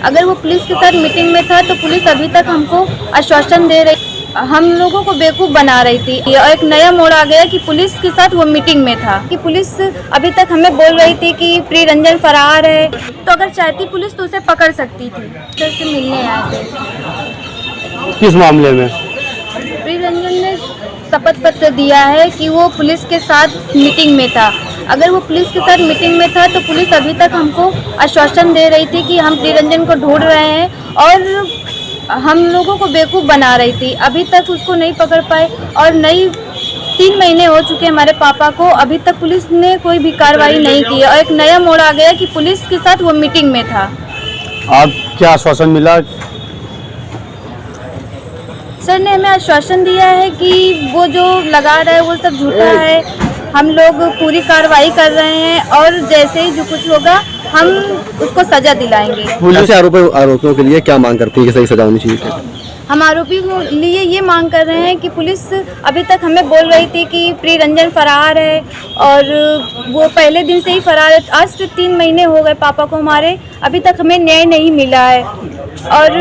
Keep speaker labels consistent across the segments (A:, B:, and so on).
A: अगर वो पुलिस के साथ मीटिंग में था तो पुलिस अभी तक हमको आश्वासन दे रही, हम लोगों को बेवकूफ़ बना रही थी। और एक नया मोड़ आ गया कि पुलिस के साथ वो मीटिंग में था कि पुलिस अभी तक हमें बोल रही थी कि प्रिय रंजन फरार है, तो अगर चाहती पुलिस तो उसे पकड़ सकती थी। तो उससे मिलने आए थे।
B: किस मामले में?
A: प्रिय रंजन ने शपथ पत्र दिया है कि वो पुलिस के साथ मीटिंग में था। अगर वो पुलिस के साथ मीटिंग में था तो पुलिस अभी तक हमको आश्वासन दे रही थी कि हम प्रिय रंजन को ढूंढ रहे हैं और हम लोगों को बेवकूफ़ बना रही थी। अभी तक उसको नहीं पकड़ पाए और 3 महीने हो चुके हमारे पापा को, अभी तक पुलिस ने कोई भी कार्रवाई नहीं की और एक नया मोड़ आ गया कि पुलिस के साथ वो मीटिंग में था।
B: आप क्या आश्वासन मिला?
A: सर ने हमें आश्वासन दिया है कि वो जो लगा रहा है वो सब झूठा है, हम लोग पूरी कार्रवाई कर रहे हैं और जैसे ही जो कुछ होगा हम उसको सजा दिलाएंगे।
C: पुलिस आरोपियों के लिए क्या मांग करती है कि सही सजा होनी चाहिए?
A: हम आरोपी के लिए ये मांग कर रहे हैं कि पुलिस अभी तक हमें बोल रही थी कि प्रिय रंजन फरार है और वो पहले दिन से ही फरार है। आज से 3 महीने हो गए पापा को हमारे, अभी तक हमें न्याय नहीं मिला है और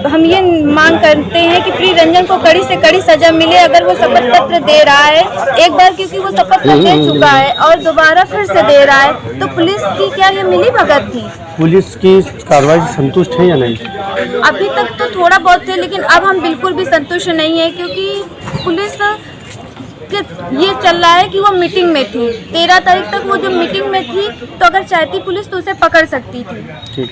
A: हम ये मांग करते हैं कि प्रिय रंजन को कड़ी से कड़ी सजा मिले। अगर वो शपथ पत्र दे रहा है एक बार, क्योंकि वो शपथ पत्र दे चुका है और दोबारा फिर से दे रहा है, तो पुलिस की क्या ये मिली भगत थी? पुलिस की
B: कार्रवाई से संतुष्ट है या नहीं?
A: अभी तक तो थोड़ा बहुत थे, लेकिन अब हम बिल्कुल भी संतुष्ट नहीं है क्योंकि पुलिस के ये चल रहा है कि वो मीटिंग में थी। 13 तारीख तक वो जो मीटिंग में थी, तो अगर चाहती पुलिस तो उसे पकड़ सकती थी।
B: ठीक।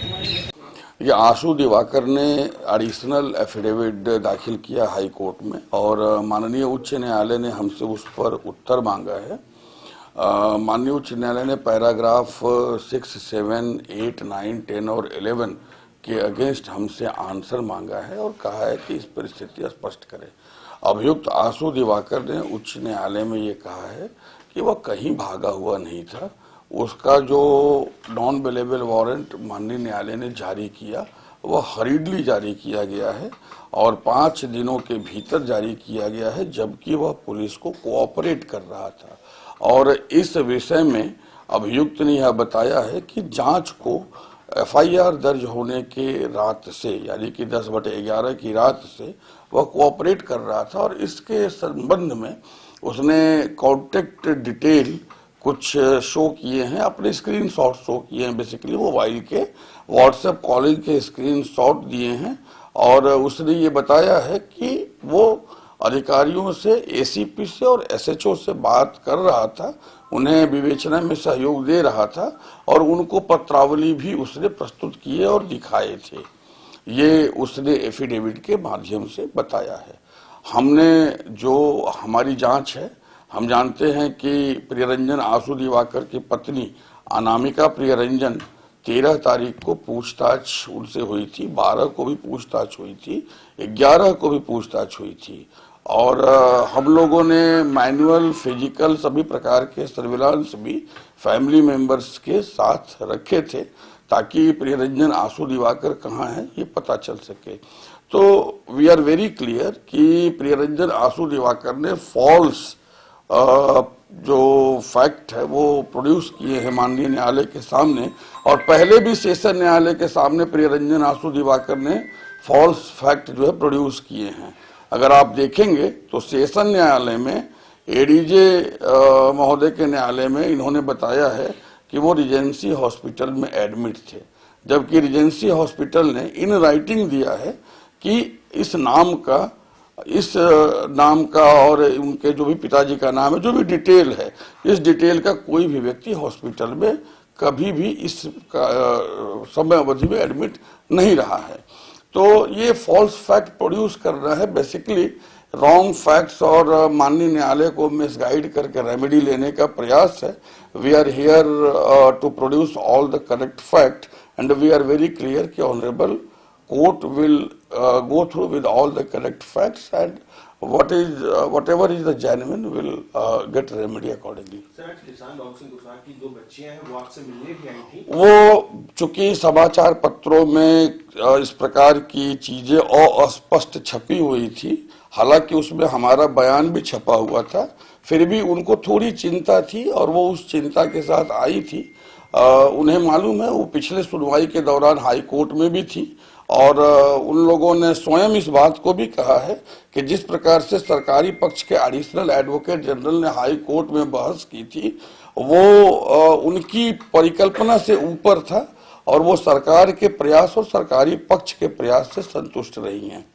D: ये आशु दिवाकर ने एडिशनल एफिडेविट दाखिल किया हाई कोर्ट में और माननीय उच्च न्यायालय ने हमसे उस पर उत्तर मांगा है। माननीय उच्च न्यायालय ने पैराग्राफ 6, 7, 8, 9, 10 और 11 के अगेंस्ट हमसे आंसर मांगा है और कहा है कि इस परिस्थिति स्पष्ट करें। अभियुक्त आशु दिवाकर ने उच्च न्यायालय में ये कहा है कि वह कहीं भागा हुआ नहीं था। उसका जो नॉन बेलेबल वारंट माननीय न्यायालय ने जारी किया वह हरीडली जारी किया गया है और 5 दिनों के भीतर जारी किया गया है, जबकि वह पुलिस को कोऑपरेट कर रहा था। और इस विषय में अभियुक्त ने यह बताया है कि जांच को एफआईआर दर्ज होने के रात से, यानी कि 10/11 की रात से वह कोऑपरेट कर रहा था और इसके संबंध में उसने कॉन्टेक्ट डिटेल कुछ शो किए हैं, अपने स्क्रीनशॉट शो किए हैं। बेसिकली मोबाइल के व्हाट्सएप कॉलिंग के स्क्रीनशॉट दिए हैं और उसने ये बताया है कि वो अधिकारियों से, एसीपी से और एसएचओ से बात कर रहा था, उन्हें विवेचना में सहयोग दे रहा था और उनको पत्रावली भी उसने प्रस्तुत किए और दिखाए थे। ये उसने एफिडेविट के माध्यम से बताया है। हमने जो हमारी जांच है, हम जानते हैं कि प्रियरंजन आशु दिवाकर की पत्नी अनामिका प्रियरंजन 13 तारीख को पूछताछ उनसे हुई थी, 12 को भी पूछताछ हुई थी, 11 को भी पूछताछ हुई थी और हम लोगों ने मैनुअल, फिजिकल सभी प्रकार के सर्विलांस भी फैमिली मेंबर्स के साथ रखे थे ताकि प्रियरंजन आशु दिवाकर कहाँ है ये पता चल सके। तो वी आर वेरी क्लियर कि प्रियरंजन आशु दिवाकर ने फॉल्स जो फैक्ट है वो प्रोड्यूस किए हैं माननीय न्यायालय के सामने और पहले भी सेशन न्यायालय के सामने प्रियरंजन आशु दिवाकर ने फॉल्स फैक्ट जो है प्रोड्यूस किए हैं। अगर आप देखेंगे तो सेशन न्यायालय में एडीजे महोदय के न्यायालय में इन्होंने बताया है कि वो रिजेंसी हॉस्पिटल में एडमिट थे, जबकि रिजेंसी हॉस्पिटल ने इन राइटिंग दिया है कि इस नाम का और उनके जो भी पिताजी का नाम है, जो भी डिटेल है, इस डिटेल का कोई भी व्यक्ति हॉस्पिटल में कभी भी इस समय अवधि में एडमिट नहीं रहा है। तो ये फॉल्स फैक्ट प्रोड्यूस कर रहा है, बेसिकली रॉन्ग फैक्ट्स और माननीय न्यायालय को मिसगाइड करके रेमेडी लेने का प्रयास है। We are here to produce all the correct fact and we are very clear कि honourable court will go through with all the correct facts and whatever is the genuine will get remedy accordingly.
E: Sir, किसान dog Singh गुस्सार की 2 बच्चियां हैं, वो आपसे मिलने भी आई थी।
D: वो चूंकि समाचार पत्रों में इस प्रकार की चीजें अस्पष्ट छपी हुई थी, हालांकि उसमें हमारा बयान भी छपा हुआ था, फिर भी उनको थोड़ी चिंता थी और वो उस चिंता के साथ आई थी। उन्हें मालूम है, वो पिछले सुनवाई के दौरान हाई कोर्ट में भी थी और उन लोगों ने स्वयं इस बात को भी कहा है कि जिस प्रकार से सरकारी पक्ष के एडिशनल एडवोकेट जनरल ने हाई कोर्ट में बहस की थी वो उनकी परिकल्पना से ऊपर था और वो सरकार के प्रयास और सरकारी पक्ष के प्रयास से संतुष्ट रही हैं।